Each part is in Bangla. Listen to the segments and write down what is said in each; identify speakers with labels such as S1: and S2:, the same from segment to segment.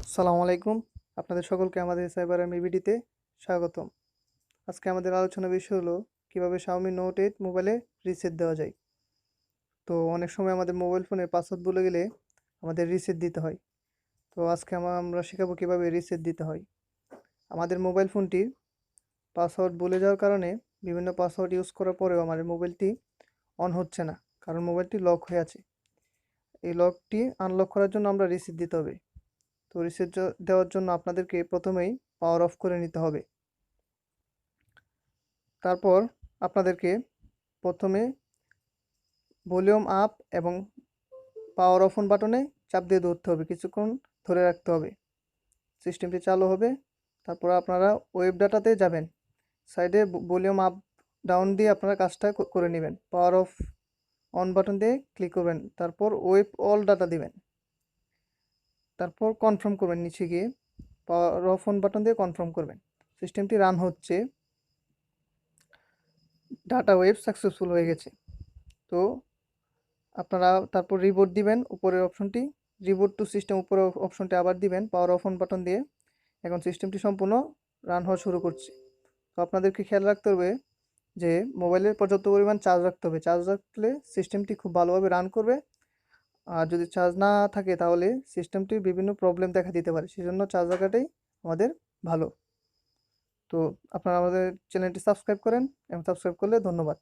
S1: আসসালামু আলাইকুম। আপনাদের সকলকে আমাদের সাইবার আর্মি ভিডিওতে স্বাগতম। আজকে আমাদের আলোচনার বিষয় হলো কিভাবে Xiaomi Note 8 মোবাইলে রিসেট দেওয়া যায়। তো অনেক সময় আমাদের মোবাইল ফোনের পাসওয়ার্ড ভুলে গেলে আমাদের রিসেট দিতে হয়। তো আজকে আমরা শেখাবো কিভাবে রিসেট দিতে হয়। আমাদের মোবাইল ফোনটির পাসওয়ার্ড ভুলে যাওয়ার কারণে বিভিন্ন পাসওয়ার্ড ইউজ করার পরেও আমাদের মোবাইলটি অন হচ্ছে না, কারণ মোবাইলটি লক হয়ে আছে। এই লকটি আনলক করার জন্য আমরা রিসেট দিতে হবে। তো রিসেট দেওয়ার জন্য আপনাদেরকে প্রথমেই পাওয়ার অফ করে নিতে হবে। তারপর আপনাদেরকে প্রথমে ভলিউম আপ এবং পাওয়ার অফ অন বাটনে চাপ দিয়ে ধরতে হবে, কিছুক্ষণ ধরে রাখতে হবে। সিস্টেমটি চালু হবে। তারপর আপনারা ওয়েব ডাটাতে যাবেন, সাইডে ভলিউম আপ ডাউন দিয়ে আপনারা কাজটা করে নেবেন। পাওয়ার অফ অন বাটন দিয়ে ক্লিক করবেন, তারপর ওয়েব অল ডাটা দিবেন, তারপর কনফার্ম করবেন। নিচে গিয়ে পাওয়ার অফ অন বাটন দিয়ে কনফার্ম করবেন। সিস্টেমটি রান হচ্ছে, ডাটা ওয়েব সাকসেসফুল হয়ে গেছে। তো আপনারা তারপর রিবুট দিবেন, উপরের অপশনটি রিবুট টু সিস্টেম, উপরের অপশনটি আবার দিবেন পাওয়ার অফ অন বাটন দিয়ে। এখন সিস্টেমটি সম্পূর্ণ রান হওয়া শুরু করছে। তো আপনাদেরকে খেয়াল রাখতে হবে যে মোবাইলের পর্যাপ্ত পরিমাণ চার্জ রাখতে হবে। চার্জ রাখলে সিস্টেমটি খুব ভালোভাবে রান করবে। আর যদি চার্জ না থাকে তাহলে সিস্টেমটির বিভিন্ন প্রবলেম দেখা দিতে পারে, সেজন্য চার্জ রাখাটাই আমাদের ভালো। তো আপনারা আমাদের চ্যানেলটি সাবস্ক্রাইব করেন, এবং সাবস্ক্রাইব করলে ধন্যবাদ।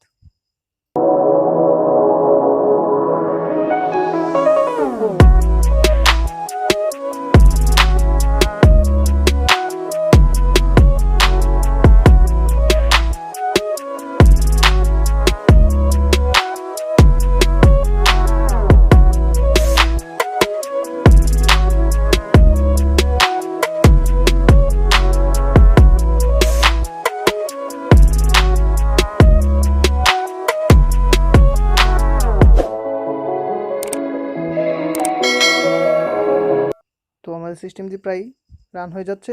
S1: তো আমাদের সিস্টেমটি প্রায় রান হয়ে যাচ্ছে।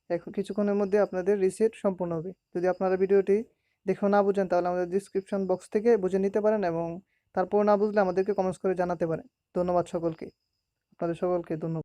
S1: এখন কিছুক্ষণের মধ্যে আপনাদের রিসেট সম্পূর্ণ হবে। যদি আপনারা ভিডিওটি দেখেও না বুঝেন তাহলে আমাদের ডিসক্রিপশন বক্স থেকে বুঝে নিতে পারেন, এবং তারপর না বুঝলে আমাদেরকে কমেন্টস করে জানাতে পারেন। ধন্যবাদ সকলকে, আপনাদের সকলকে ধন্যবাদ।